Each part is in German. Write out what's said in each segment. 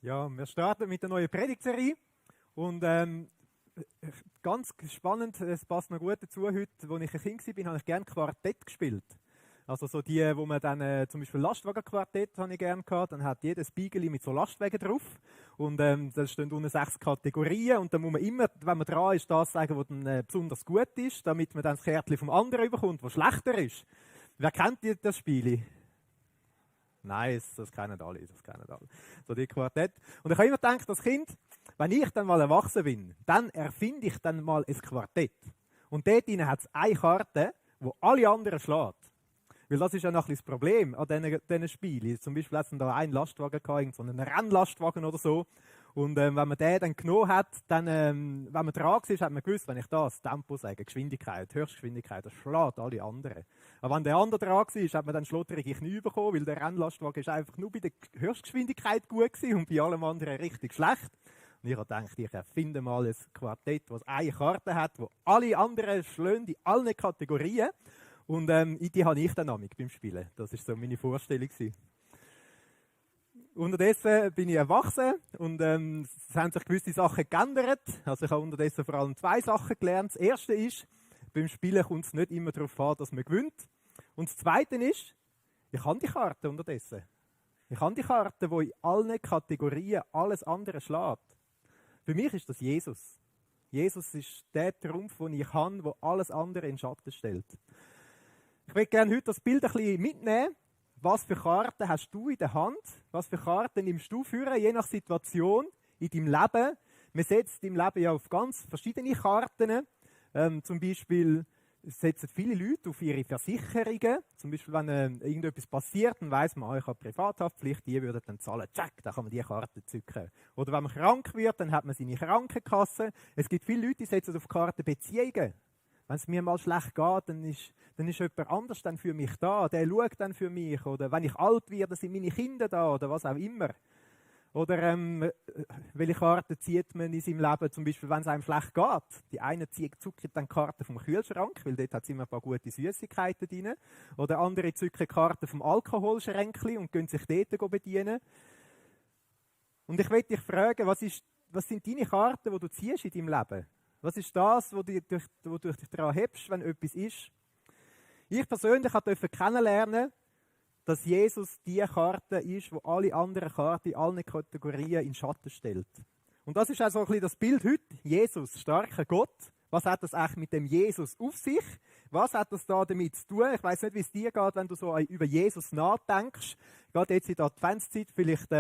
Ja, wir starten mit der neuen Predigtserie und ganz spannend, es passt noch gut dazu, heute, als ich ein Kind war, habe ich gerne Quartett gespielt. Also so die, wo man dann zum Beispiel Lastwagenquartett habe ich gerne gehabt, dann hat jedes Beigeli mit so Lastwagen drauf und da stehen unten 6 Kategorien und dann muss man immer, wenn man dran ist, das sagen, was dann besonders gut ist, damit man dann das Kärtchen vom anderen bekommt, was schlechter ist. Wer kennt das Spiel? Nice, das kennen alle, So die Quartett. Und ich habe immer gedacht, das Kind, wenn ich dann mal erwachsen bin, dann erfinde ich dann mal ein Quartett. Und dort hat es eine Karte, die alle anderen schlägt. Weil das ist ja noch ein bisschen das Problem an diesen Spielen. Zum Beispiel hat es da einen Lastwagen gehabt, so einen Rennlastwagen oder so. Und wenn man den dann genommen hat, dann, wenn man dran war, hat man gewusst, wenn ich das Tempo sage, Geschwindigkeit, Höchstgeschwindigkeit, das schlägt alle anderen. Aber wenn der andere dran war, hat man dann schlotterige Knie bekommen, weil der Rennlastwagen ist einfach nur bei der Höchstgeschwindigkeit gut gewesen und bei allem anderen richtig schlecht. Und ich habe gedacht, ich erfinde mal ein Quartett, das eine Karte hat, wo alle anderen schlagen in allen Kategorien. Und die habe ich dann beim Spielen. Das war so meine Vorstellung. Unterdessen bin ich erwachsen und es haben sich gewisse Sachen geändert. Also ich habe unterdessen vor allem 2 Sachen gelernt. Das erste ist, beim Spielen kommt es nicht immer darauf an, dass man gewinnt. Und das zweite ist, ich habe die Karte unterdessen. Ich habe die Karte, die in allen Kategorien alles andere schlägt. Für mich ist das Jesus. Jesus ist der Trumpf, den ich habe, der alles andere in den Schatten stellt. Ich möchte gerne heute das Bild ein bisschen mitnehmen. Was für Karten hast du in der Hand? Was für Karten nimmst du für, je nach Situation in deinem Leben? Man setzt im Leben ja auf ganz verschiedene Karten. Zum Beispiel setzen viele Leute auf ihre Versicherungen. Zum Beispiel, wenn irgendetwas passiert, dann weiss man, ich habe Privathaftpflicht, die würden dann zahlen. Tschack, dann kann man diese Karte zücken. Oder wenn man krank wird, dann hat man seine Krankenkasse. Es gibt viele Leute, die setzen auf Karten Beziehungen. Wenn es mir mal schlecht geht, dann ist jemand anders dann für mich da. Der schaut dann für mich. Oder wenn ich alt werde, sind meine Kinder da. Oder was auch immer. Oder welche Karten zieht man in seinem Leben, zum Beispiel, wenn es einem schlecht geht. Die einen zücken dann Karten vom Kühlschrank, weil dort hat es immer ein paar gute Süßigkeiten drin. Oder andere zücken Karten vom Alkoholschränkli und gehen sich dort bedienen. Und ich möchte dich fragen, was sind deine Karten, die du ziehst in deinem Leben? Was ist das, wo du dich daran hebst, wenn etwas ist? Ich persönlich durfte kennenlernen, dass Jesus die Karte ist, die alle anderen Karten in allen Kategorien in den Schatten stellt. Und das ist auch so ein bisschen das Bild heute. Jesus, starker Gott. Was hat das eigentlich mit dem Jesus auf sich? Was hat das da damit zu tun? Ich weiss nicht, wie es dir geht, wenn du so über Jesus nachdenkst. Gerade jetzt in der Adventszeit, vielleicht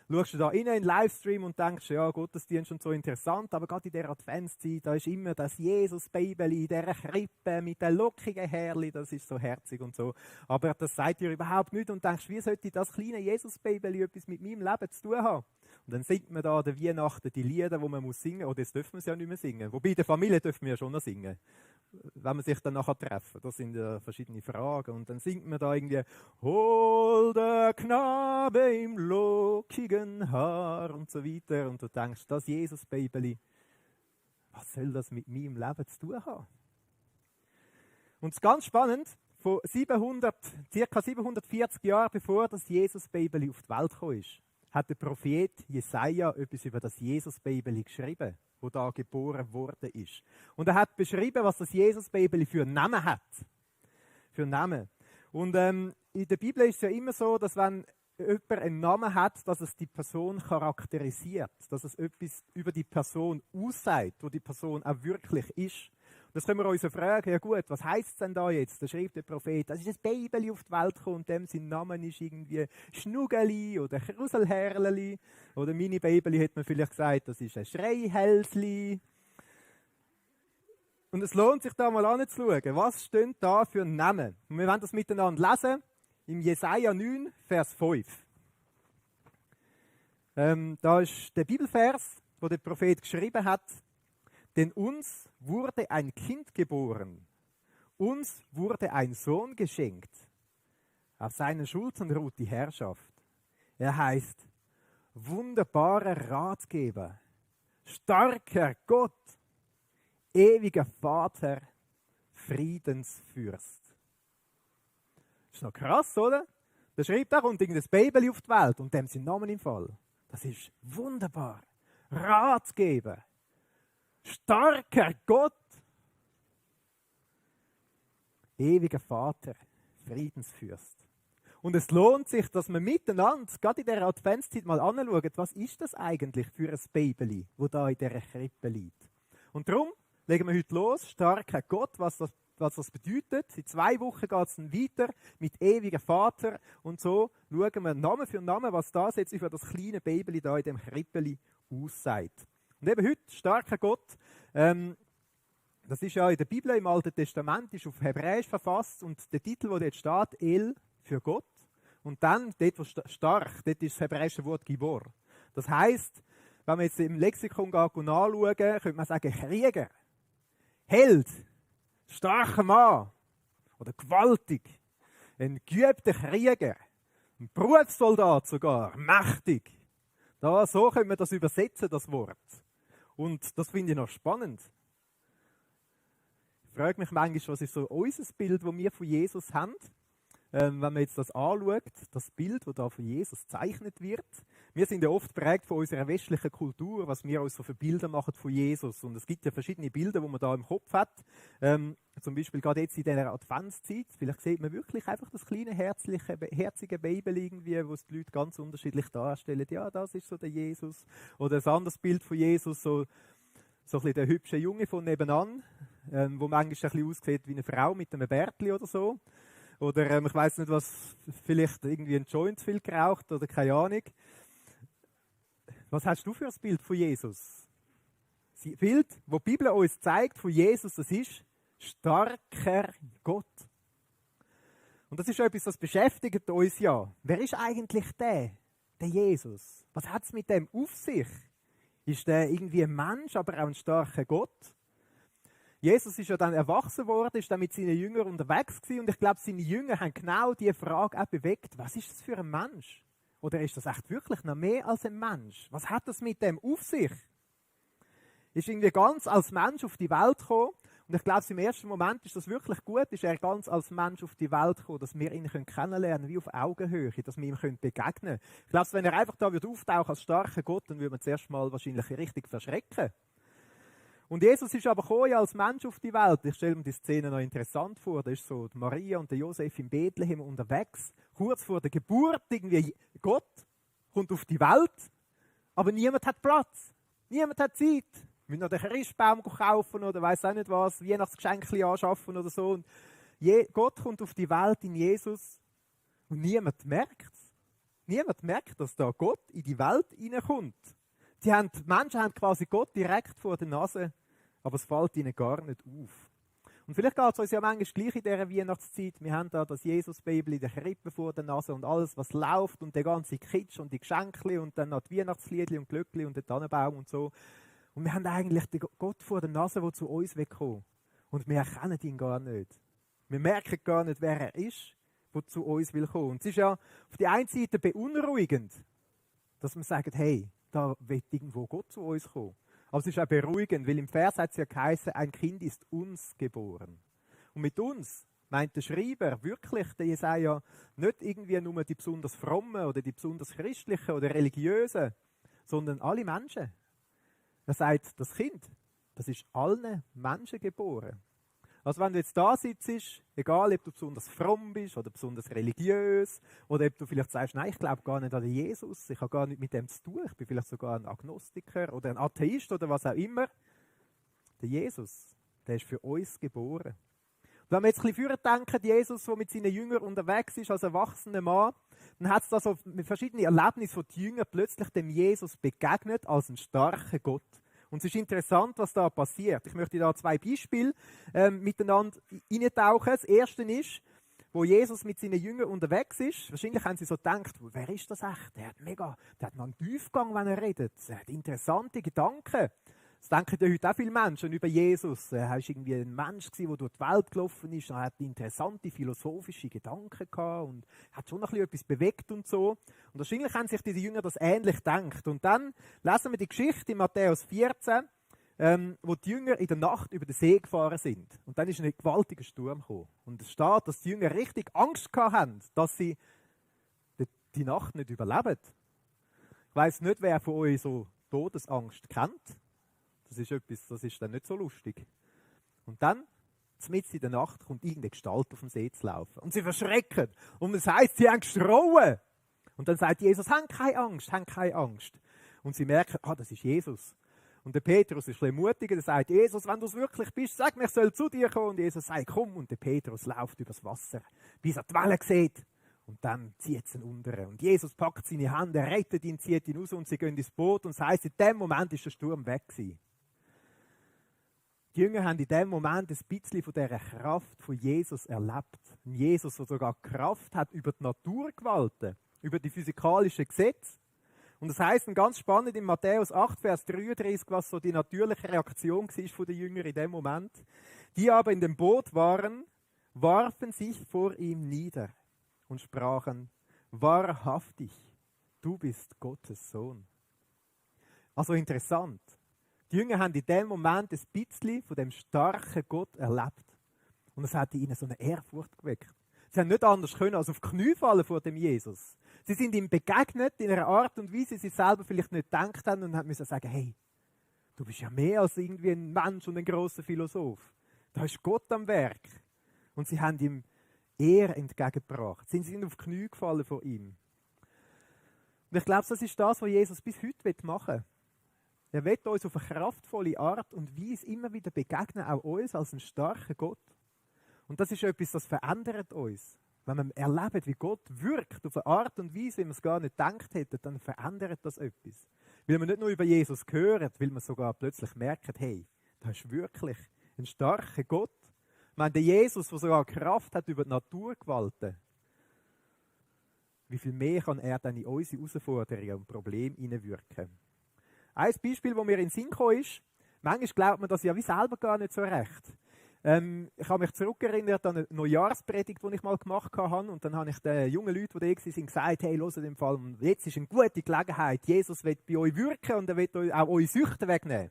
schaust du da rein in den Livestream und denkst, ja, Gottesdienst und so interessant, aber gerade in der Adventszeit, da ist immer das Jesus-Babyli in dieser Krippe mit den lockigen Härli, das ist so herzig und so. Aber das sagt dir überhaupt nicht und denkst, wie sollte das kleine Jesus-Babyli etwas mit meinem Leben zu tun haben? Und dann singt man da an der Weihnachten die Lieder, die man muss singen muss. Oder jetzt dürfen wir es ja nicht mehr singen. Wobei, in der Familie dürfen wir ja schon noch singen. Wenn man sich dann nachher treffen. Das sind verschiedene Fragen. Und dann singt man da irgendwie Holder Knabe im lockigen Haar und so weiter. Und du denkst, das Jesus-Babyli, was soll das mit meinem Leben zu tun haben? Und es ist ganz spannend, von ca. 740 Jahren bevor das Jesus-Babyli auf die Welt gekommen ist, hat der Prophet Jesaja etwas über das Jesus-Babyli geschrieben, wo da geboren worden ist. Und er hat beschrieben, was das Jesus-Babyli für einen Namen hat. Für einen Namen. Und in der Bibel ist es ja immer so, dass wenn jemand einen Namen hat, dass es die Person charakterisiert, dass es etwas über die Person aussagt, wo die Person auch wirklich ist. Das können wir uns ja fragen, ja gut, was heisst es denn da jetzt? Da schreibt der Prophet, das ist ein Babyli auf die Welt gekommen und dem sein Name ist irgendwie Schnuggeli oder Kruselherrli. Oder meine Babyli hat man vielleicht gesagt, das ist ein Schreihälsli. Und es lohnt sich da mal anzuschauen, was steht da für ein Name? Und wir werden das miteinander lesen, im Jesaja 9, Vers 5. Da ist der Bibelvers, wo der Prophet geschrieben hat, denn uns wurde ein Kind geboren, uns wurde ein Sohn geschenkt. Auf seinen Schultern ruht die Herrschaft. Er heißt wunderbarer Ratgeber, starker Gott, ewiger Vater, Friedensfürst. Das ist noch krass, oder? Da schreibt er, und irgendein Baby auf die Welt und dem sind Namen im Fall. Das ist wunderbar. Ratgeber. Starker Gott. Ewiger Vater. Friedensfürst. Und es lohnt sich, dass wir miteinander, gerade in dieser Adventszeit, mal anschauen, was ist das eigentlich für ein Baby, das da in dieser Krippe liegt. Und darum legen wir heute los, starker Gott, was das bedeutet. In 2 Wochen geht es dann weiter mit ewiger Vater. Und so schauen wir Name für Name, was das jetzt über das kleine Baby da in dem Krippeli aussagt. Und eben heute, starker Gott, das ist ja in der Bibel im Alten Testament, ist auf Hebräisch verfasst und der Titel, der dort steht, El für Gott. Und dann, dort wo stark, dort ist das hebräische Wort Gibor. Das heisst, wenn wir jetzt im Lexikon nachschauen, könnte man sagen Krieger, Held, starker Mann oder gewaltig, ein geübter Krieger, ein Berufssoldat sogar, mächtig. So können wir das übersetzen, das Wort. Und das finde ich noch spannend. Ich frage mich manchmal, was ist so unser Bild, das wir von Jesus haben? Wenn man jetzt das anschaut, das Bild, das da von Jesus gezeichnet wird. Wir sind ja oft prägt von unserer westlichen Kultur, was wir uns so für Bilder machen von Jesus. Und es gibt ja verschiedene Bilder, die man da im Kopf hat. Zum Beispiel gerade jetzt in dieser Adventszeit. Vielleicht sieht man wirklich einfach das kleine, herzige Baby irgendwie, wo es die Leute ganz unterschiedlich darstellen. Ja, das ist so der Jesus. Oder ein anderes Bild von Jesus, so ein bisschen der hübsche Junge von nebenan, wo manchmal ein bisschen aussieht wie eine Frau mit einem Bärtli oder so. Oder ich weiß nicht, was, vielleicht irgendwie ein Joint viel geraucht oder keine Ahnung. Was hast du für ein Bild von Jesus? Das Bild, das die Bibel uns zeigt von Jesus, das ist starker Gott. Und das ist etwas, das beschäftigt uns ja. Wer ist eigentlich der Jesus? Was hat es mit dem auf sich? Ist der irgendwie ein Mensch, aber auch ein starker Gott? Jesus ist ja dann erwachsen worden, ist dann mit seinen Jüngern unterwegs gewesen und ich glaube, seine Jünger haben genau diese Frage auch bewegt. Was ist das für ein Mensch? Oder ist das echt wirklich noch mehr als ein Mensch? Was hat das mit dem auf sich? Ist irgendwie ganz als Mensch auf die Welt gekommen und ich glaube, im ersten Moment ist das wirklich gut, ist er ganz als Mensch auf die Welt gekommen, dass wir ihn kennenlernen können, wie auf Augenhöhe, dass wir ihm begegnen können. Ich glaube, wenn er einfach da auftauchen als starker Gott, dann würde man zuerst mal wahrscheinlich richtig verschrecken. Und Jesus ist aber gekommen als Mensch auf die Welt. Ich stelle mir die Szene noch interessant vor. Da ist so Maria und der Josef in Bethlehem unterwegs. Kurz vor der Geburt, irgendwie Gott kommt auf die Welt, aber niemand hat Platz. Niemand hat Zeit. Wir müssen noch den Christbaum kaufen oder weiss auch nicht was, Weihnachtsgeschenke anschaffen oder so. Und Gott kommt auf die Welt in Jesus und niemand merkt es. Niemand merkt, dass da Gott in die Welt hineinkommt. Die Menschen haben quasi Gott direkt vor der Nase, aber es fällt ihnen gar nicht auf. Und vielleicht geht es uns ja manchmal gleich in dieser Weihnachtszeit. Wir haben da das Jesus-Baby in der Krippe vor der Nase und alles, was läuft und der ganze Kitsch und die Geschenke und dann noch die Weihnachtsliedli und Glöckli und der Tannenbaum und so. Und wir haben eigentlich den Gott vor der Nase, der zu uns wegkommt. Und wir erkennen ihn gar nicht. Wir merken gar nicht, wer er ist, der zu uns will kommen. Und es ist ja auf der einen Seite beunruhigend, dass wir sagen, hey, da wird irgendwo Gott zu uns kommen. Aber es ist auch beruhigend, weil im Vers hat es ja geheißen, ein Kind ist uns geboren. Und mit uns meint der Schreiber wirklich, der Jesaja, nicht irgendwie nur die besonders frommen oder die besonders christlichen oder religiösen, sondern alle Menschen. Er sagt, das Kind, das ist allen Menschen geboren. Also wenn du jetzt da sitzt, egal ob du besonders fromm bist oder besonders religiös oder ob du vielleicht sagst, nein, ich glaube gar nicht an den Jesus, ich habe gar nicht mit dem zu tun, ich bin vielleicht sogar ein Agnostiker oder ein Atheist oder was auch immer. Der Jesus, der ist für uns geboren. Und wenn wir jetzt ein bisschen früher denken, Jesus, der mit seinen Jüngern unterwegs ist als erwachsener Mann, dann hat es da so verschiedene Erlebnisse, wo die Jünger plötzlich dem Jesus begegnet als ein starker Gott. Und es ist interessant, was da passiert. Ich möchte da 2 Beispiele miteinander eintauchen. Das erste ist, wo Jesus mit seinen Jüngern unterwegs ist. Wahrscheinlich haben sie so gedacht, wer ist das echt? Der hat noch einen Tiefgang, wenn er redet. Er hat interessante Gedanken. Das denken ja heute auch viele Menschen über Jesus. Er war irgendwie ein Mensch, der durch die Welt gelaufen ist. Er hat interessante philosophische Gedanken gehabt und hat schon noch etwas bewegt und so. Und wahrscheinlich haben sich diese Jünger das ähnlich gedacht. Und dann lesen wir die Geschichte in Matthäus 14, wo die Jünger in der Nacht über den See gefahren sind. Und dann ist ein gewaltiger Sturm gekommen. Und es steht, dass die Jünger richtig Angst hatten, dass sie die Nacht nicht überleben. weiss nicht, wer von euch so Todesangst kennt. Das ist etwas, das ist dann nicht so lustig. Und dann, mitten in der Nacht, kommt irgendeine Gestalt auf dem See zu laufen. Und sie verschrecken. Und es heisst, sie haben geschrauen. Und dann sagt Jesus, habt keine Angst, habt keine Angst. Und sie merken, das ist Jesus. Und der Petrus ist ein bisschen mutiger, der sagt, Jesus, wenn du es wirklich bist, sag mir, ich soll zu dir kommen. Und Jesus sagt, komm. Und der Petrus läuft übers Wasser, bis er die Wellen sieht. Und dann zieht sie ihn unter. Und Jesus packt seine Hände, rettet ihn, zieht ihn raus und sie gehen ins Boot. Und es heisst, in dem Moment ist der Sturm weg gewesen. Die Jünger haben in dem Moment ein bisschen von dieser Kraft von Jesus erlebt. Ein Jesus, der sogar Kraft hat über die Naturgewalten, über die physikalischen Gesetze. Und das heisst, ganz spannend in Matthäus 8, Vers 33, was so die natürliche Reaktion war der Jünger in dem Moment. Die aber in dem Boot waren, warfen sich vor ihm nieder und sprachen, wahrhaftig, du bist Gottes Sohn. Also interessant. Die Jünger haben in dem Moment ein bisschen von dem starken Gott erlebt. Und es hat in ihnen so eine Ehrfurcht geweckt. Sie haben nicht anders können, als auf die Knie fallen vor dem Jesus. Sie sind ihm begegnet in einer Art und Weise, wie sie selber vielleicht nicht gedacht haben und haben müssen sagen, hey, du bist ja mehr als irgendwie ein Mensch und ein grosser Philosoph. Da ist Gott am Werk. Und sie haben ihm Ehre entgegengebracht. Sie sind auf die Knie gefallen vor ihm. Und ich glaube, das ist das, was Jesus bis heute machen will. Er will uns auf eine kraftvolle Art und Weise immer wieder begegnen, auch uns als einen starken Gott. Und das ist etwas, das verändert uns. Wenn wir erleben, wie Gott wirkt, auf eine Art und Weise, wie wir es gar nicht gedacht hätten, dann verändert das etwas. Weil wir nicht nur über Jesus hören, weil wir sogar plötzlich merken, hey, das ist wirklich ein starker Gott. Ich meine, der Jesus, der sogar Kraft hat über die Naturgewalten, wie viel mehr kann er dann in unsere Herausforderungen und Probleme hineinwirken? Ein Beispiel, das mir in den Sinn gekommen ist, manchmal glaubt man das ja wie selber gar nicht so recht. Ich habe mich zurückerinnert an eine Neujahrspredigt, die ich mal gemacht habe. Und dann habe ich den jungen Leuten, die da waren, gesagt, hey, hört in dem Fall, jetzt ist eine gute Gelegenheit. Jesus will bei euch wirken und er will auch eure Süchte wegnehmen.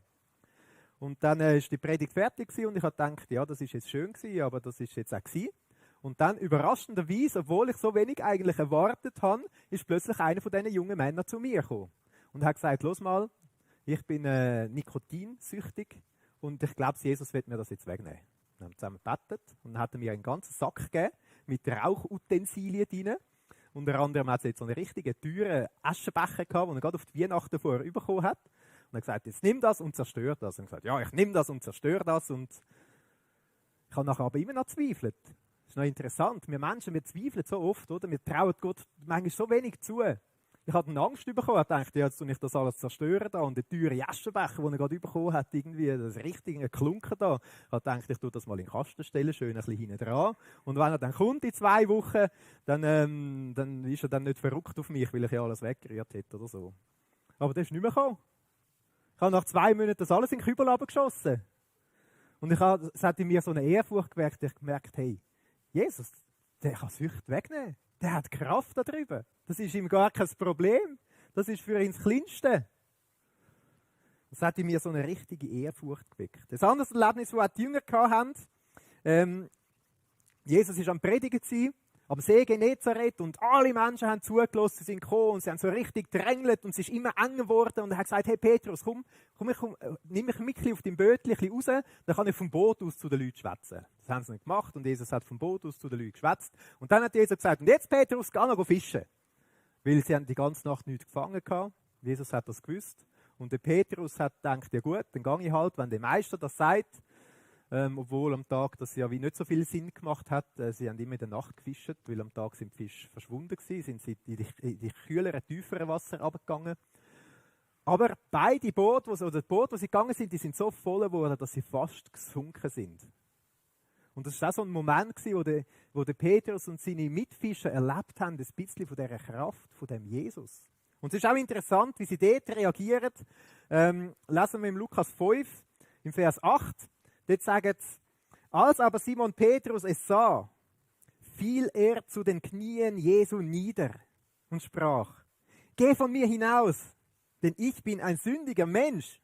Und dann ist die Predigt fertig gewesen und ich habe gedacht, ja, das ist jetzt schön gewesen, aber das ist jetzt auch gewesen. Und dann überraschenderweise, obwohl ich so wenig eigentlich erwartet habe, ist plötzlich einer von diesen jungen Männern zu mir gekommen. Und hat gesagt, los mal, ich bin nikotinsüchtig und ich glaube, Jesus wird mir das jetzt wegnehmen. Wir haben zusammen gebetet und dann hat er mir einen ganzen Sack gegeben mit Rauchutensilien drin. Unter anderem hat es jetzt so einen richtigen teuren Aschenbecher gehabt, den er gerade auf die Weihnachten vorher bekommen hat. Und er hat gesagt, jetzt nimm das und zerstör das. Und ich habe gesagt, ja, ich nehme das und zerstöre das. Und ich habe nachher aber immer noch zweifelt. Das ist noch interessant. Wir Menschen, wir zweifeln so oft, oder? Wir trauen Gott manchmal so wenig zu. Ich hatte eine Angst bekommen, ich dachte, jetzt tue ich das alles zerstören da und der teure Aschenbecher, den er gerade bekommen hat, irgendwie das richtige Klunken da. Ich dachte, ich tue das mal in den Kasten stellen, schön ein bisschen hinten dran. Und wenn er dann kommt in 2 Wochen, dann ist er dann nicht verrückt auf mich, weil ich ja alles weggerührt hätte oder so. Aber das ist nicht mehr gekommen. Ich habe nach 2 Monaten das alles in den Kübel geschossen. Und es hat in mir so eine Ehrfurcht geweckt, ich gemerkt, hey, Jesus, der kann Süchte wegnehmen. Der hat Kraft darüber. Das ist ihm gar kein Problem. Das ist für ihn das Kleinste. Das hat in mir so eine richtige Ehrfurcht geweckt. Das andere Erlebnis, das auch die Jünger hatten, Jesus war am Predigen am See Genezareth und alle Menschen haben zugelassen, sie sind gekommen und sie haben so richtig gedrängelt und es ist immer enger geworden und er hat gesagt, hey Petrus, komm, nimm mich mit auf dein Bötchen raus, dann kann ich vom Boot aus zu den Leuten schwätzen. Das haben sie nicht gemacht und Jesus hat vom Boot aus zu den Leuten geschwätzt. Und dann hat Jesus gesagt, und jetzt Petrus, geh noch fischen. Weil sie haben die ganze Nacht nichts gefangen gehabt. Jesus hat das gewusst. Und der Petrus hat gedacht, ja gut, dann gehe ich halt, wenn der Meister das sagt, obwohl am Tag das ja wie nicht so viel Sinn gemacht hat. Sie haben immer in der Nacht gefischt, weil am Tag sind die Fische verschwunden gewesen, sind sie in die kühleren, tieferen Wasser runtergegangen. Aber beide Boote, wo sie gegangen sind, die sind so voll geworden, dass sie fast gesunken sind. Und das war auch so ein Moment, wo der Petrus und seine Mitfischer erlebt haben, ein bisschen von dieser Kraft, von dem Jesus. Und es ist auch interessant, wie sie dort reagieren. Lesen wir im Lukas 5, im Vers 8. Dort sagt es, als aber Simon Petrus es sah, fiel er zu den Knien Jesu nieder und sprach, geh von mir hinaus, denn ich bin ein sündiger Mensch.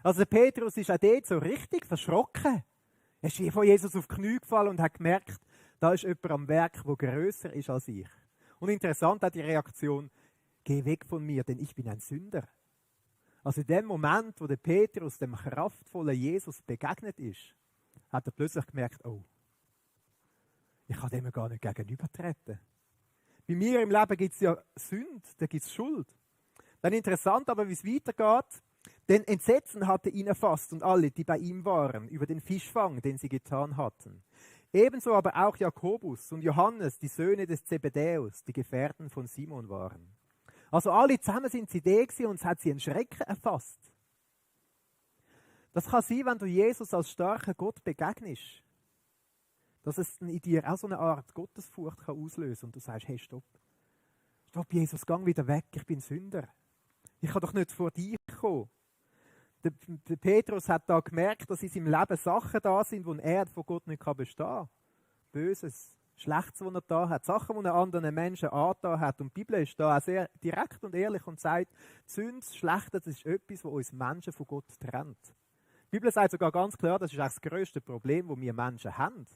Also der Petrus ist auch dort so richtig verschrocken. Er ist wie von Jesus auf die Knie gefallen und hat gemerkt, da ist jemand am Werk, der grösser ist als ich. Und interessant auch die Reaktion, geh weg von mir, denn ich bin ein Sünder. Also in dem Moment, wo der Petrus dem kraftvollen Jesus begegnet ist, hat er plötzlich gemerkt, oh, ich kann dem gar nicht gegenübertreten. Bei mir im Leben gibt es ja Sünde, da gibt es Schuld. Dann interessant aber, wie es weitergeht. Denn Entsetzen hatte ihn erfasst und alle, die bei ihm waren, über den Fischfang, den sie getan hatten. Ebenso aber auch Jakobus und Johannes, die Söhne des Zebedäus, die Gefährten von Simon waren. Also alle zusammen sind sie da gewesen und es hat sie einen Schrecken erfasst. Das kann sein, wenn du Jesus als starker Gott begegnest, dass es in dir auch so eine Art Gottesfurcht kann auslösen und du sagst, hey, stopp, Jesus, gang wieder weg, ich bin Sünder. Ich kann doch nicht vor dich kommen. Der Petrus hat da gemerkt, dass in seinem Leben Sachen da sind, die er von Gott nicht bestehen kann. Böses, Schlechtes, was er da hat. Sachen, die er anderen Menschen angetan hat. Und die Bibel ist da auch sehr direkt und ehrlich und sagt, Sünde, das Schlechte, das ist etwas, was uns Menschen von Gott trennt. Die Bibel sagt sogar ganz klar, das ist eigentlich das grösste Problem, das wir Menschen haben.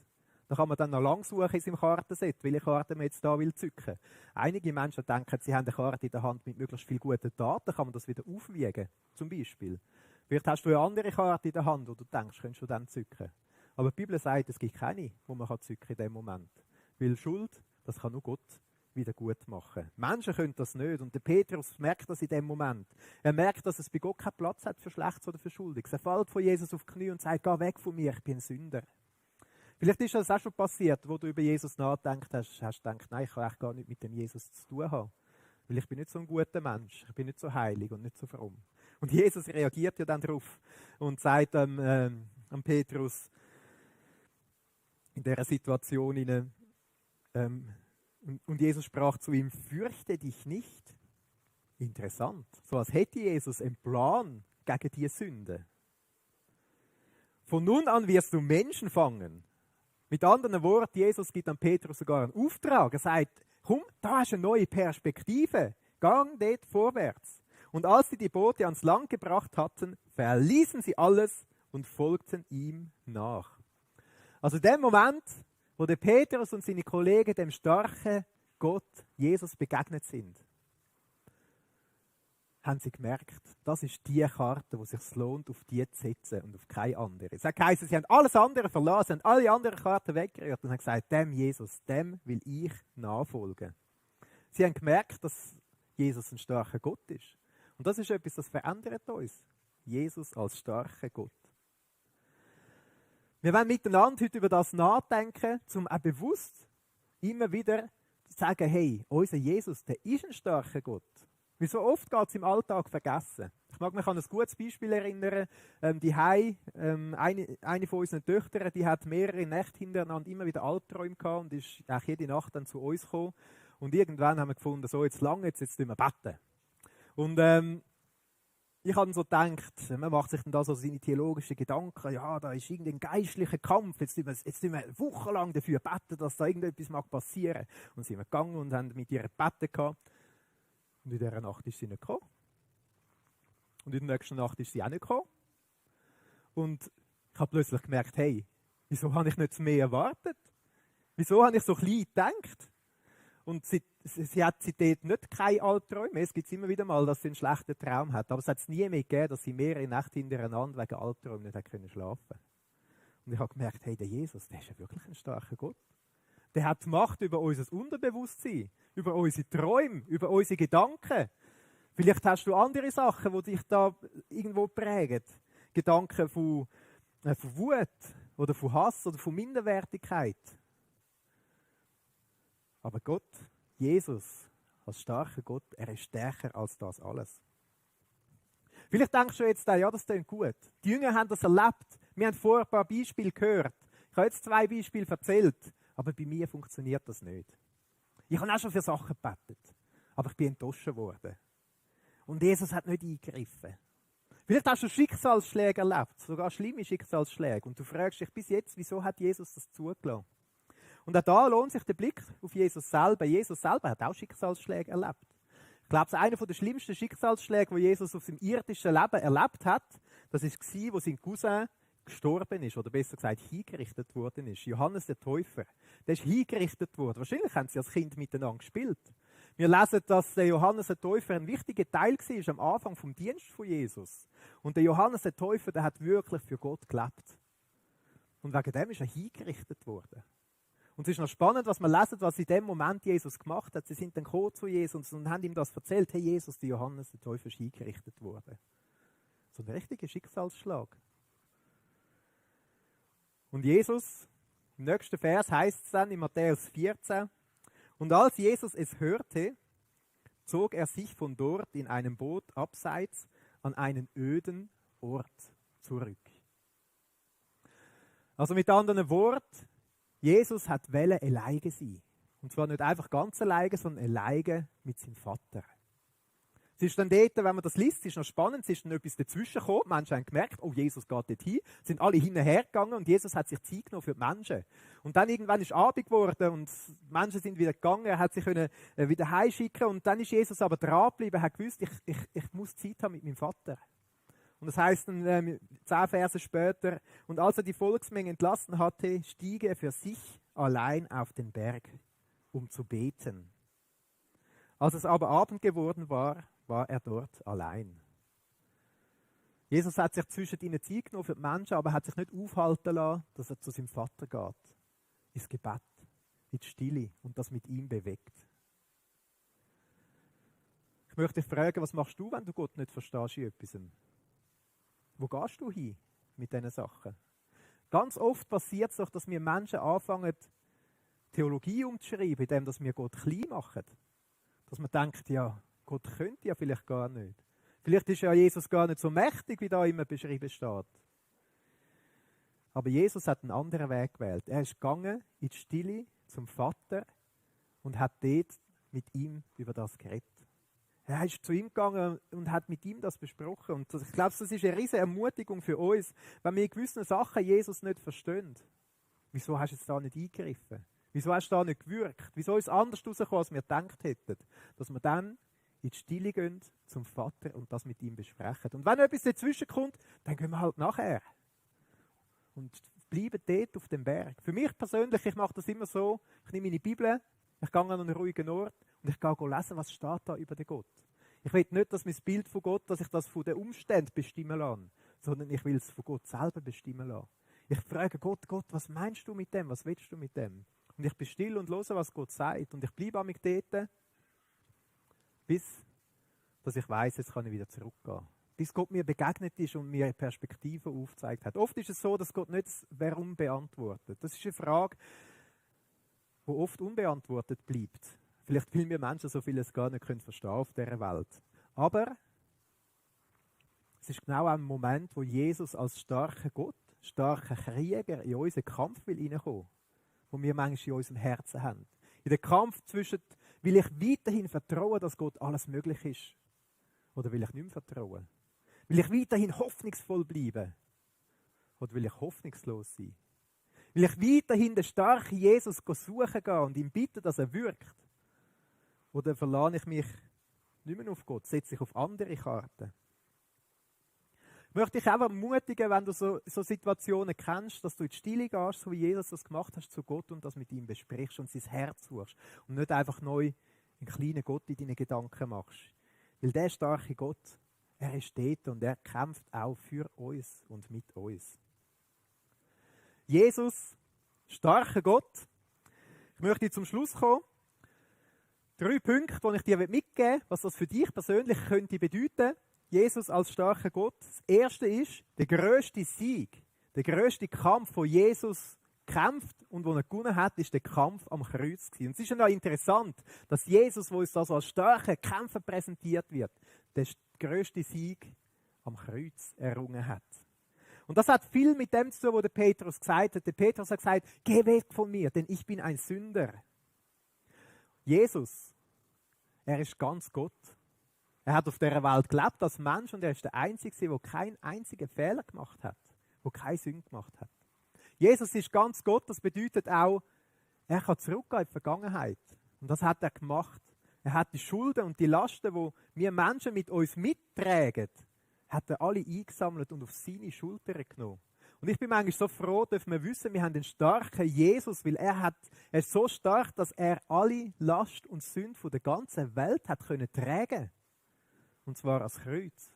Da kann man dann noch lang suchen in seinem Kartenset, welche Karte man jetzt da will zücken. Einige Menschen denken, sie haben eine Karte in der Hand mit möglichst viel guten Daten, kann man das wieder aufwiegen, zum Beispiel. Vielleicht hast du eine andere Karte in der Hand, wo du denkst, könntest du dann zücken. Aber die Bibel sagt, es gibt keine, die man zücken in dem Moment. Weil Schuld, das kann nur Gott wieder gut machen. Menschen können das nicht. Und der Petrus merkt das in dem Moment. Er merkt, dass es bei Gott keinen Platz hat für Schlechtes oder für Schuldiges. Er fällt vor Jesus auf die Knie und sagt, geh weg von mir, ich bin ein Sünder. Vielleicht ist das auch schon passiert, wo du über Jesus nachgedacht hast, hast du gedacht, nein, ich kann eigentlich gar nicht mit dem Jesus zu tun haben. Weil ich bin nicht so ein guter Mensch, ich bin nicht so heilig und nicht so fromm. Und Jesus reagiert ja dann darauf und sagt am Petrus in dieser Situation, und Jesus sprach zu ihm, fürchte dich nicht. Interessant. So als hätte Jesus einen Plan gegen die Sünde. Von nun an wirst du Menschen fangen. Mit anderen Worten, Jesus gibt an Petrus sogar einen Auftrag. Er sagt, komm, da hast du eine neue Perspektive. Gang dort vorwärts. Und als sie die Boote ans Land gebracht hatten, verließen sie alles und folgten ihm nach. Also in dem Moment, wo der Petrus und seine Kollegen dem starken Gott, Jesus, begegnet sind, haben sie gemerkt, das ist die Karte, wo es sich lohnt, auf die zu setzen und auf keine andere. Es heisst, sie haben alles andere verlassen, haben alle anderen Karten weggerührt und haben gesagt, dem Jesus, dem will ich nachfolgen. Sie haben gemerkt, dass Jesus ein starker Gott ist. Und das ist etwas, das verändert uns. Jesus als starker Gott. Wir wollen miteinander heute über das nachdenken, um auch bewusst immer wieder zu sagen, hey, unser Jesus, der ist ein starker Gott. Wie so oft geht es im Alltag vergessen. Ich mag mich an ein gutes Beispiel erinnern. Eine von unseren Töchtern, die hat mehrere Nächte hintereinander immer wieder Albträume gehabt und ist auch jede Nacht dann zu uns gekommen. Und irgendwann haben wir gefunden, so jetzt lange, jetzt müssen wir beten. Und ich habe so gedacht, man macht sich dann da so seine theologischen Gedanken, ja, da ist irgendein geistlicher Kampf, jetzt müssen wir wochenlang dafür beten, dass da irgendetwas passieren mag. Und sind wir gegangen und haben mit ihr gebeten gehabt. Und in dieser Nacht ist sie nicht gekommen. Und in der nächsten Nacht ist sie auch nicht gekommen. Und ich habe plötzlich gemerkt, hey, wieso habe ich nicht mehr erwartet? Wieso habe ich so klein gedacht? Und sie hat seitdem nicht keine Albträume. Es gibt immer wieder mal, dass sie einen schlechten Traum hat. Aber es hat es nie mehr gegeben, dass sie mehrere Nächte hintereinander wegen Albträumen nicht schlafen konnte. Und ich habe gemerkt, hey, der Jesus, der ist ja wirklich ein starker Gott. Der hat die Macht über unser Unterbewusstsein, über unsere Träume, über unsere Gedanken. Vielleicht hast du andere Sachen, die dich da irgendwo prägen. Gedanken von Wut oder von Hass oder von Minderwertigkeit. Aber Gott, Jesus, als starker Gott, er ist stärker als das alles. Vielleicht denkst du jetzt, ja, das klingt gut. Die Jünger haben das erlebt. Wir haben vorher ein paar Beispiele gehört. Ich habe jetzt 2 Beispiele erzählt. Aber bei mir funktioniert das nicht. Ich habe auch schon für Sachen gebetet, aber ich bin enttäuscht worden. Und Jesus hat nicht eingegriffen. Vielleicht hast du Schicksalsschläge erlebt, sogar schlimme Schicksalsschläge. Und du fragst dich bis jetzt, wieso hat Jesus das zugelassen? Und auch da lohnt sich der Blick auf Jesus selber. Jesus selber hat auch Schicksalsschläge erlebt. Ich glaube, einer der schlimmsten Schicksalsschläge, die Jesus auf seinem irdischen Leben erlebt hat, das war, wo sein Cousin gestorben ist, oder besser gesagt hingerichtet worden ist. Johannes der Täufer, der ist hingerichtet worden. Wahrscheinlich haben sie als Kind miteinander gespielt. Wir lesen, dass der Johannes der Täufer ein wichtiger Teil war am Anfang vom Dienst von Jesus. Und der Johannes der Täufer, der hat wirklich für Gott gelebt. Und wegen dem ist er hingerichtet worden. Und es ist noch spannend, was wir lesen, was in dem Moment Jesus gemacht hat. Sie sind dann gekommen zu Jesus und haben ihm das erzählt. Hey Jesus, der Johannes der Täufer ist hingerichtet worden. So ein richtiger Schicksalsschlag. Und Jesus, im nächsten Vers heißt es dann in Matthäus 14, und als Jesus es hörte, zog er sich von dort in einem Boot abseits an einen öden Ort zurück. Also mit anderen Worten, Jesus hat alleine sein. Und zwar nicht einfach ganz alleine, sondern alleine mit seinem Vater. Es ist dann dort, wenn man das liest, ist noch spannend, es ist dann etwas dazwischen gekommen. Die Menschen haben gemerkt, oh, Jesus geht dort hin. Sind alle hinterher gegangen und Jesus hat sich Zeit genommen für die Menschen. Und dann irgendwann ist Abend geworden und die Menschen sind wieder gegangen, er hat sich wieder heimschicken und dann ist Jesus aber dran geblieben, er hat gewusst, ich muss Zeit haben mit meinem Vater. Und das heißt dann 10 Verse später, und als er die Volksmenge entlassen hatte, stieg er für sich allein auf den Berg, um zu beten. Als es aber Abend geworden war, war er dort allein. Jesus hat sich zwischen ihnen Zeit genommen für die Menschen, aber hat sich nicht aufhalten lassen, dass er zu seinem Vater geht. Ins Gebet, in die Stille und das mit ihm bewegt. Ich möchte dich fragen, was machst du, wenn du Gott nicht verstehst in etwas? Wo gehst du hin mit diesen Sachen? Ganz oft passiert es doch, dass wir Menschen anfangen, Theologie umzuschreiben, indem wir Gott klein machen. Dass man denkt, ja, Gott könnte ja vielleicht gar nicht. Vielleicht ist ja Jesus gar nicht so mächtig, wie da immer beschrieben steht. Aber Jesus hat einen anderen Weg gewählt. Er ist gegangen in die Stille zum Vater und hat dort mit ihm über das geredet. Er ist zu ihm gegangen und hat mit ihm das besprochen. Und ich glaube, das ist eine riesige Ermutigung für uns, wenn wir in gewissen Sachen Jesus nicht verstehen. Wieso hast du jetzt da nicht eingegriffen? Wieso hast du da nicht gewirkt? Wieso ist es anders rausgekommen, als wir gedacht hätten? Dass wir dann in die Stille gehen zum Vater und das mit ihm besprechen. Und wenn etwas dazwischen kommt, dann gehen wir halt nachher. Und bleiben dort auf dem Berg. Für mich persönlich, ich mache das immer so, ich nehme meine Bibel, ich gehe an einen ruhigen Ort und ich gehe lesen, was steht da über den Gott. Ich will nicht, dass mein Bild von Gott, dass ich das von den Umständen bestimmen lasse, sondern ich will es von Gott selber bestimmen lassen. Ich frage Gott, was meinst du mit dem? Was willst du mit dem? Und ich bin still und höre, was Gott sagt. Und ich bleibe an mich dort, bis dass ich weiss, jetzt kann ich wieder zurückgehen. Bis Gott mir begegnet ist und mir eine Perspektive aufgezeigt hat. Oft ist es so, dass Gott nicht das Warum beantwortet. Das ist eine Frage, die oft unbeantwortet bleibt. Vielleicht, weil wir Menschen so vieles gar nicht verstehen können auf dieser Welt. Aber es ist genau ein Moment, wo Jesus als starker Gott, starker Krieger in unseren Kampf hineinkommen will, wo wir manchmal in unserem Herzen haben. In den Kampf zwischen, will ich weiterhin vertrauen, dass Gott alles möglich ist? Oder will ich nicht mehr vertrauen? Will ich weiterhin hoffnungsvoll bleiben? Oder will ich hoffnungslos sein? Will ich weiterhin den starken Jesus suchen gehen und ihm bitten, dass er wirkt? Oder verlasse ich mich nicht mehr auf Gott, setze ich auf andere Karten? Ich möchte dich auch ermutigen, wenn du so Situationen kennst, dass du in die Stille gehst, so wie Jesus das gemacht hast, zu Gott und das mit ihm besprichst und sein Herz suchst. Und nicht einfach neu einen kleinen Gott in deinen Gedanken machst. Weil der starke Gott, er ist dort und er kämpft auch für uns und mit uns. Jesus, starker Gott. Ich möchte zum Schluss kommen. 3 Punkte, die ich dir mitgeben will, was das für dich persönlich könnte bedeuten. Jesus als starker Gott. Das erste ist, der grösste Sieg, der grösste Kampf, den Jesus kämpft und den er gewonnen hat, ist der Kampf am Kreuz gewesen. Und es ist ja noch interessant, dass Jesus, wo uns das als starker Kämpfer präsentiert wird, der grösste Sieg am Kreuz errungen hat. Und das hat viel mit dem zu tun, was der Petrus gesagt hat. Der Petrus hat gesagt, geh weg von mir, denn ich bin ein Sünder. Jesus, er ist ganz Gott. Er hat auf dieser Welt gelebt als Mensch und er ist der Einzige, der keinen einzigen Fehler gemacht hat, der keine Sünde gemacht hat. Jesus ist ganz Gott, das bedeutet auch, er kann zurückgehen in die Vergangenheit. Und das hat er gemacht. Er hat die Schulden und die Lasten, die wir Menschen mit uns mittragen, hat er alle eingesammelt und auf seine Schultern genommen. Und ich bin manchmal so froh, dürfen wir wissen, wir haben den starken Jesus, weil er ist so stark, dass er alle Last und Sünde von der ganzen Welt hat können tragen. Und zwar als Kreuz.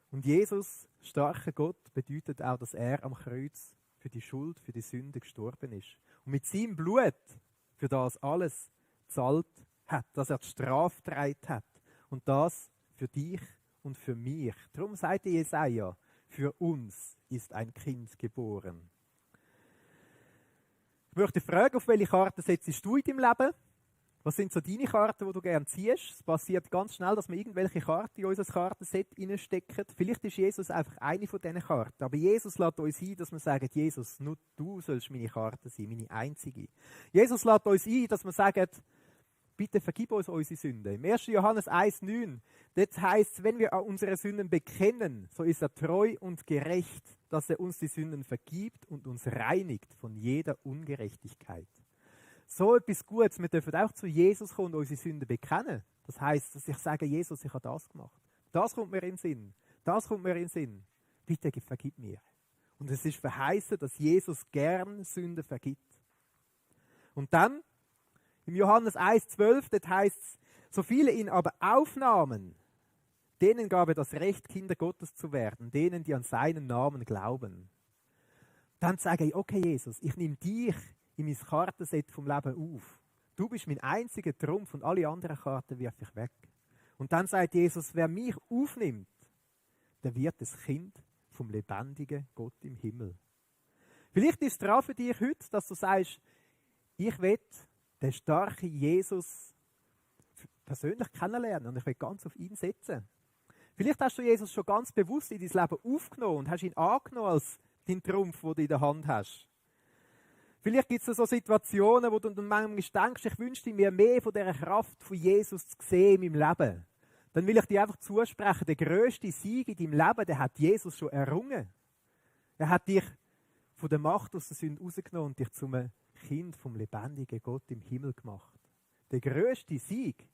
Und Jesus, starker Gott, bedeutet auch, dass er am Kreuz für die Schuld, für die Sünde gestorben ist. Und mit seinem Blut für das alles gezahlt hat, dass er die Strafe getragen hat. Und das für dich und für mich. Darum sagt Jesaja, für uns ist ein Kind geboren. Ich möchte fragen, auf welche Karte setzt du in deinem Leben? Was sind so deine Karten, die du gerne ziehst? Es passiert ganz schnell, dass wir irgendwelche Karten in unser Kartenset reinstecken. Vielleicht ist Jesus einfach eine von diesen Karten. Aber Jesus lädt uns ein, dass wir sagen, Jesus, nur du sollst meine Karte sein, meine einzige. Jesus lädt uns ein, dass wir sagen, bitte vergib uns unsere Sünden. Im 1. Johannes 1,9, dort heisst es, wenn wir unsere Sünden bekennen, so ist er treu und gerecht, dass er uns die Sünden vergibt und uns reinigt von jeder Ungerechtigkeit. So etwas Gutes, wir dürfen auch zu Jesus kommen und unsere Sünden bekennen. Das heisst, dass ich sage, Jesus, ich habe das gemacht. Das kommt mir in den Sinn. Das kommt mir in den Sinn. Bitte vergib mir. Und es ist verheißen, dass Jesus gern Sünden vergibt. Und dann, im Johannes 1,12, dort heisst es, so viele ihn aber aufnahmen, denen gab er das Recht, Kinder Gottes zu werden, denen, die an seinen Namen glauben. Dann sage ich, okay Jesus, ich nehme dich in mein Kartenset vom Leben auf. Du bist mein einziger Trumpf und alle anderen Karten wirf ich weg. Und dann sagt Jesus, wer mich aufnimmt, der wird das Kind vom lebendigen Gott im Himmel. Vielleicht ist es dran für dich heute, dass du sagst, ich will den starken Jesus persönlich kennenlernen und ich will ganz auf ihn setzen. Vielleicht hast du Jesus schon ganz bewusst in dein Leben aufgenommen und hast ihn angenommen als deinen Trumpf, den du in der Hand hast. Vielleicht gibt es so Situationen, wo du dann manchmal denkst, ich wünschte mir mehr von dieser Kraft von Jesus zu sehen in meinem Leben. Dann will ich dir einfach zusprechen, der grösste Sieg in deinem Leben, den hat Jesus schon errungen. Er hat dich von der Macht aus der Sünde rausgenommen und dich zum Kind vom lebendigen Gott im Himmel gemacht. Der grösste Sieg,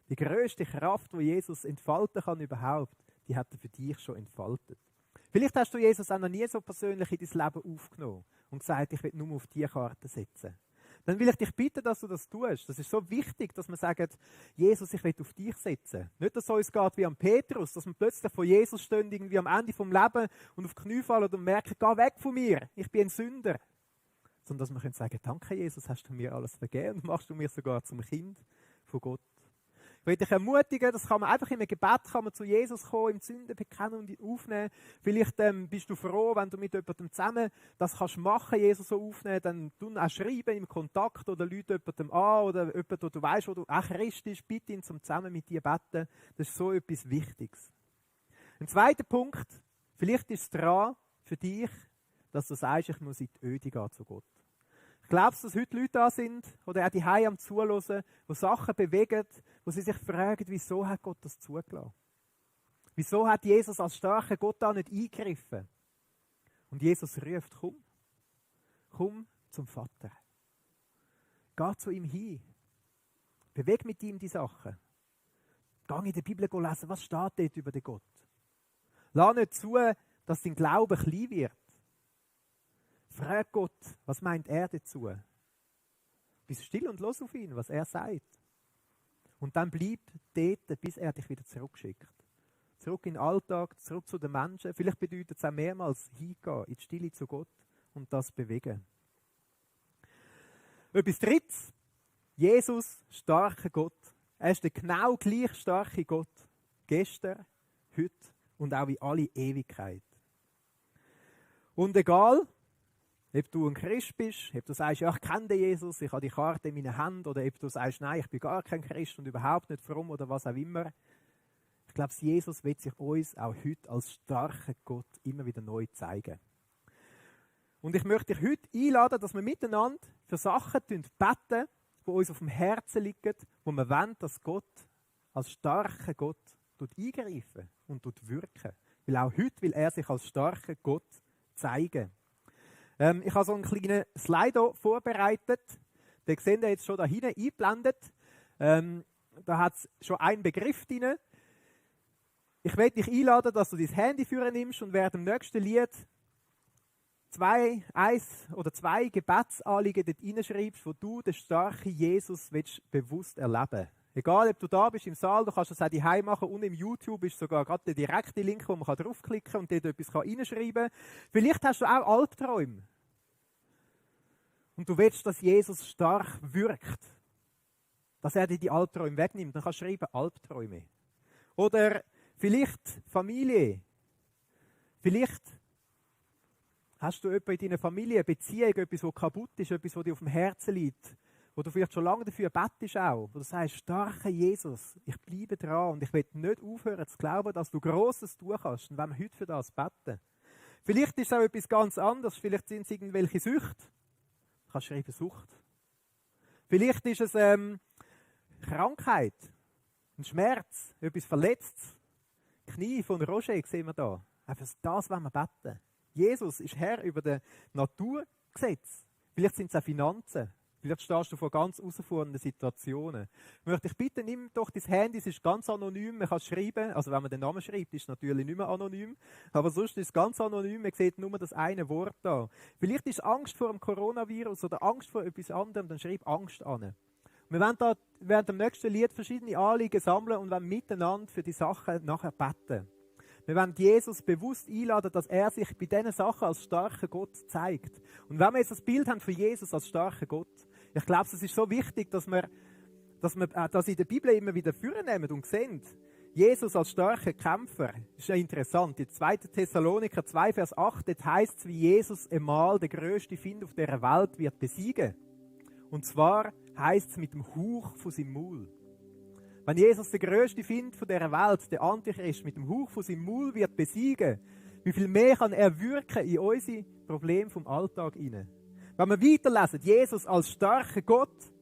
die grösste Kraft, die Jesus entfalten kann überhaupt, die hat er für dich schon entfaltet. Vielleicht hast du Jesus auch noch nie so persönlich in dein Leben aufgenommen und gesagt, ich will nur auf diese Karte setzen. Dann will ich dich bitten, dass du das tust. Das ist so wichtig, dass man sagt, Jesus, ich will auf dich setzen. Nicht, dass es uns geht wie am Petrus, dass man plötzlich vor Jesus steht, irgendwie am Ende vom Leben und auf die Knie fallen und merken, geh weg von mir, ich bin ein Sünder. Sondern dass man sagen kann, danke Jesus, hast du mir alles vergeben und machst du mir sogar zum Kind von Gott. Ich will dich ermutigen, das kann man einfach in einem Gebet kann man zu Jesus kommen, ihm die Sünden bekennen und ihn aufnehmen. Vielleicht bist du froh, wenn du mit jemandem zusammen das kannst machen, Jesus so aufnehmen, dann tun auch schreiben im Kontakt oder Leute jemandem an oder jemand, wo du weißt, wo du auch Christ ist, bitte ihn zum zusammen mit dir beten. Das ist so etwas Wichtiges. Ein zweiter Punkt, vielleicht ist es dran für dich, dass du sagst, ich muss in die Öde gehen zu Gott. Glaubst du, dass heute Leute da sind oder auch die Hause am Zuhören, die Sachen bewegen, wo sie sich fragen, wieso hat Gott das zugelassen? Wieso hat Jesus als starker Gott da nicht eingegriffen? Und Jesus ruft, komm zum Vater. Geh zu ihm hin. Beweg mit ihm die Sachen. Geh in der Bibel lesen, was steht dort über den Gott. Lass nicht zu, dass dein Glaube klein wird. Frag Gott, was meint er dazu? Bist still und los auf ihn, was er sagt. Und dann bleib dort, bis er dich wieder zurückschickt. Zurück in den Alltag, zurück zu den Menschen. Vielleicht bedeutet es auch mehrmals hingehen, in die Stille zu Gott und das bewegen. Etwas Drittes. Jesus, starker Gott. Er ist der genau gleich starke Gott. Gestern, heute und auch in alle Ewigkeit. Und egal, ob du ein Christ bist, ob du sagst, ja, ich kenne den Jesus, ich habe die Karte in meiner Hand, oder ob du sagst, nein, ich bin gar kein Christ und überhaupt nicht fromm oder was auch immer. Ich glaube, Jesus wird sich uns auch heute als starker Gott immer wieder neu zeigen. Und ich möchte dich heute einladen, dass wir miteinander für Sachen beten, die uns auf dem Herzen liegen, wo wir wollen, dass Gott als starker Gott eingreifen und wirken. Weil auch heute will er sich als starker Gott zeigen. Ich habe so einen kleinen Slide vorbereitet. Den seht ihr jetzt schon da hinten eingeblendet. Da hat es schon einen Begriff drin. Ich möchte dich einladen, dass du dein Handy nimmst und während dem nächsten Lied eins oder zwei Gebetsanliegen dort reinschreibst, wo du den starken Jesus bewusst erleben willst. Egal, ob du da bist im Saal, du kannst das auch daheim machen und im YouTube ist sogar gerade der direkte Link, wo man draufklicken kann und dort etwas reinschreiben kann. Vielleicht hast du auch Albträume. Und du willst, dass Jesus stark wirkt. Dass er dir die Albträume wegnimmt. Dann kannst du schreiben, Albträume. Oder vielleicht Familie. Vielleicht hast du jemanden in deiner Familie, eine Beziehung, etwas, das kaputt ist, etwas, das dir auf dem Herzen liegt, wo du vielleicht schon lange dafür bettest auch, wo du sagst, starker Jesus, ich bleibe dran und ich will nicht aufhören zu glauben, dass du Grosses tun kannst und wenn wir heute für das beten. Vielleicht ist es auch etwas ganz anderes, vielleicht sind es irgendwelche Süchte. Du kannst schreiben Sucht. Vielleicht ist es Krankheit, ein Schmerz, etwas Verletztes. Knie von Roger sehen wir da. Einfach das wollen wir beten. Jesus ist Herr über das Naturgesetz. Vielleicht sind es auch Finanzen. Vielleicht stehst du vor ganz herausfordernden Situationen. Ich möchte dich bitten, nimm doch dein Handy, es ist ganz anonym, man kann es schreiben, also wenn man den Namen schreibt, ist es natürlich nicht mehr anonym, aber sonst ist es ganz anonym, man sieht nur das eine Wort da. Vielleicht ist Angst vor dem Coronavirus oder Angst vor etwas anderem, dann schreib Angst an. Wir werden da während dem nächsten Lied verschiedene Anliegen sammeln und werden miteinander für die Sachen nachher beten. Wir werden Jesus bewusst einladen, dass er sich bei diesen Sachen als starker Gott zeigt. Und wenn wir jetzt das Bild haben von Jesus als starker Gott, ich glaube, es ist so wichtig, dass wir das in der Bibel immer wieder vornehmen und sehen. Jesus als starker Kämpfer, ist ja interessant. In 2. Thessaloniker 2, Vers 8, dort heisst es, wie Jesus einmal der grösste Find auf dieser Welt wird besiegen. Und zwar heisst es mit dem Hauch von seinem Maul. Wenn Jesus der grösste Find von dieser Welt, der Antichrist, mit dem Hauch von seinem Maul wird besiegen, wie viel mehr kann er wirken in unsere Probleme vom Alltag hinein? Wenn wir weiterlesen, Jesus als starker Gott,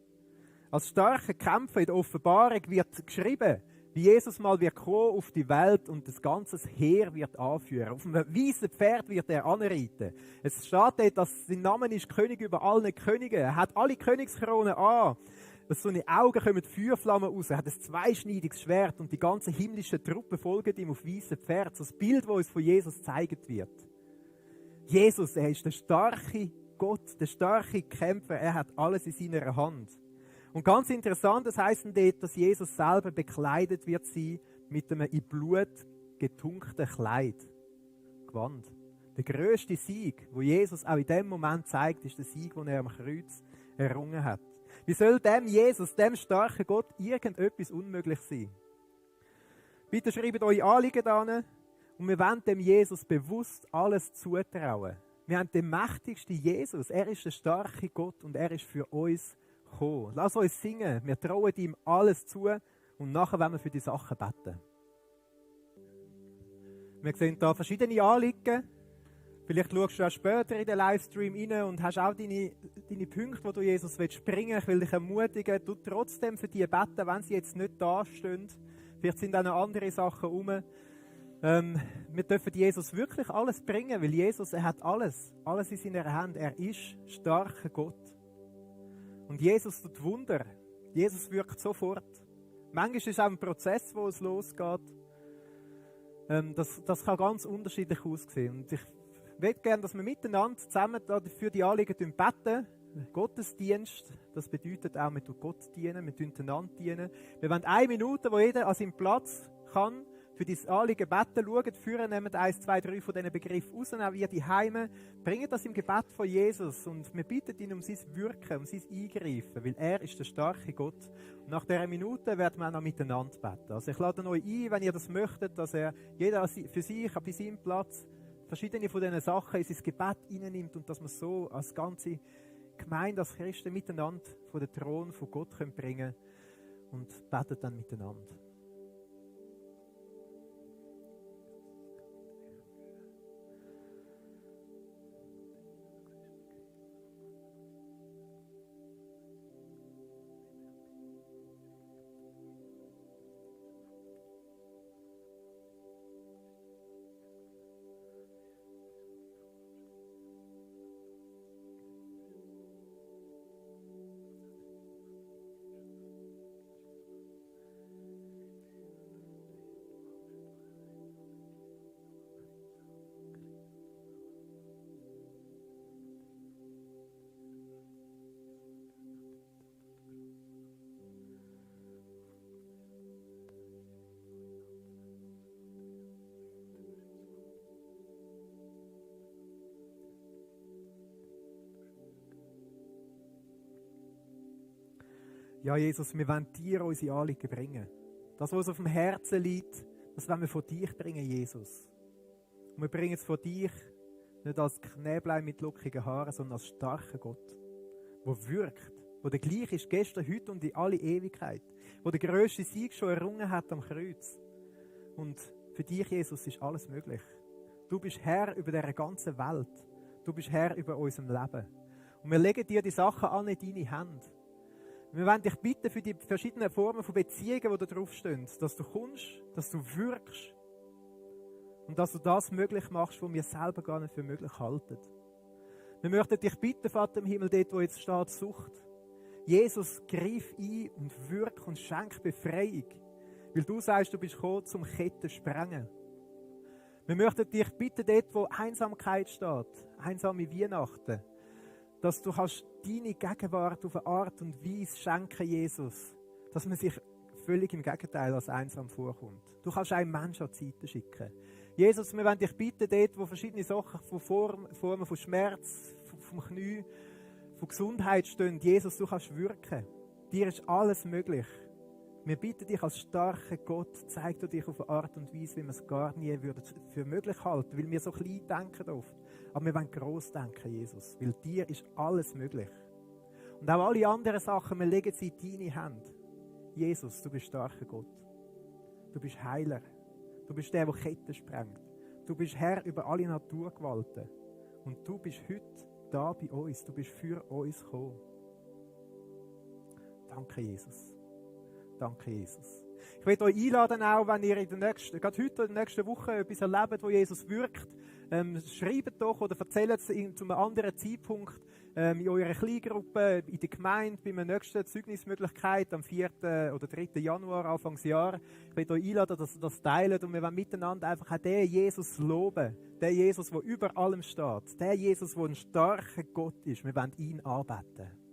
als starker Kämpfer in der Offenbarung wird geschrieben, wie Jesus mal wird kommen auf die Welt und das ganze Heer wird anführen. Auf einem weißen Pferd wird er anreiten. Es steht dort, dass sein Name ist König über alle Könige. Er hat alle Königskronen an. Aus so seine Augen kommen Feuerflammen raus. Er hat ein zweischneidiges Schwert und die ganze himmlische Truppe folgt ihm auf weißen Pferd. So das Bild, das uns von Jesus gezeigt wird. Jesus, er ist der starke Gott, der starke Kämpfer. Er hat alles in seiner Hand. Und ganz interessant, das heisst dort, dass Jesus selber bekleidet wird sein mit einem in Blut getunkten Kleid. Gewand. Der grösste Sieg, wo Jesus auch in dem Moment zeigt, ist der Sieg, den er am Kreuz errungen hat. Wie soll dem Jesus, dem starken Gott, irgendetwas unmöglich sein? Bitte schreibt eure Anliegen da hin und wir wollen dem Jesus bewusst alles zutrauen. Wir haben den mächtigsten Jesus. Er ist der starke Gott und er ist für uns gekommen. Lass uns singen. Wir trauen ihm alles zu und nachher wollen wir für die Sachen beten. Wir sehen hier verschiedene Anliegen. Vielleicht schaust du auch später in den Livestream rein und hast auch deine Punkte, wo du Jesus bringen willst. Ich will dich ermutigen, du trotzdem für die beten, wenn sie jetzt nicht da stehen. Vielleicht sind auch noch andere Sachen herum. Wir dürfen Jesus wirklich alles bringen, weil Jesus, er hat alles in seiner Hand. Er ist starker Gott. Und Jesus tut Wunder. Jesus wirkt sofort. Manchmal ist es auch ein Prozess, wo es losgeht. Das kann ganz unterschiedlich aussehen. Und ich möchte gerne, dass wir miteinander zusammen für die Anliegen beten. Gottesdienst, das bedeutet auch, wir tun Gott dienen, wir tun einander dienen. Wir wollen 1 Minute, wo jeder an seinem Platz kann, für dieses Anliegen beten, schauen, führen, nehmen 1, 2, 3 von diesen Begriffen raus, auch wir die Heime, bringen das im Gebet von Jesus und wir bitten ihn um sein Wirken, um sein Eingreifen, weil er ist der starke Gott. Und nach dieser Minute werden wir auch noch miteinander beten. Also ich lade euch ein, wenn ihr das möchtet, dass jeder für sich bei seinem Platz verschiedene von diesen Sachen in sein Gebet hineinnimmt und dass wir so als ganze Gemeinde, als Christen miteinander vor den Thron von Gott bringen können und beten dann miteinander. Ja, Jesus, wir wollen dir unsere Anliegen bringen. Das, was uns auf dem Herzen liegt, das wollen wir von dir bringen, Jesus. Und wir bringen es von dir nicht als Knäblein mit lockigen Haaren, sondern als starken Gott, der wirkt, der der gleich ist gestern, heute und in alle Ewigkeit, der den grössten Sieg schon errungen hat am Kreuz. Und für dich, Jesus, ist alles möglich. Du bist Herr über diese ganze Welt. Du bist Herr über unserem Leben. Und wir legen dir die Sachen an in deine Hände. Wir wollen dich bitten für die verschiedenen Formen von Beziehungen, die da draufstehen, dass du kommst, dass du wirkst und dass du das möglich machst, was wir selber gar nicht für möglich halten. Wir möchten dich bitten, Vater im Himmel, dort, wo jetzt steht, Sucht. Jesus, greif ein und wirk und schenk Befreiung, weil du sagst, du bist gekommen, zum Ketten sprengen. Wir möchten dich bitten, dort, wo Einsamkeit steht, einsame Weihnachten, dass du kannst deine Gegenwart auf eine Art und Weise schenken, Jesus, dass man sich völlig im Gegenteil als einsam vorkommt. Du kannst einen Menschen an die Seite schicken. Jesus, wir wollen dich bitten, dort, wo verschiedene Sachen von Formen von Schmerz, vom Knie, von Gesundheit stehen. Jesus, du kannst wirken. Dir ist alles möglich. Wir bitten dich als starker Gott, zeig du dich auf eine Art und Weise, wie wir es gar nie für möglich halten, weil wir so klein denken oft. Aber wir wollen gross denken, Jesus, weil dir ist alles möglich. Und auch alle anderen Sachen, wir legen sie in deine Hände. Jesus, du bist starker Gott. Du bist Heiler. Du bist der Ketten sprengt. Du bist Herr über alle Naturgewalten. Und du bist heute da bei uns. Du bist für uns gekommen. Danke, Jesus. Danke, Jesus. Ich möchte euch einladen, auch wenn ihr gerade heute in der nächsten Woche etwas erlebt, wo Jesus wirkt, schreibt doch oder erzählt es zu einem anderen Zeitpunkt in eurer Kleingruppe, in der Gemeinde, bei einer nächsten Zeugnismöglichkeit am 4. oder 3. Januar, Anfangsjahr. Ich möchte euch einladen, dass ihr das teilt und wir wollen miteinander einfach auch den Jesus loben. Den Jesus, der über allem steht. Den Jesus, der ein starker Gott ist. Wir wollen ihn anbeten.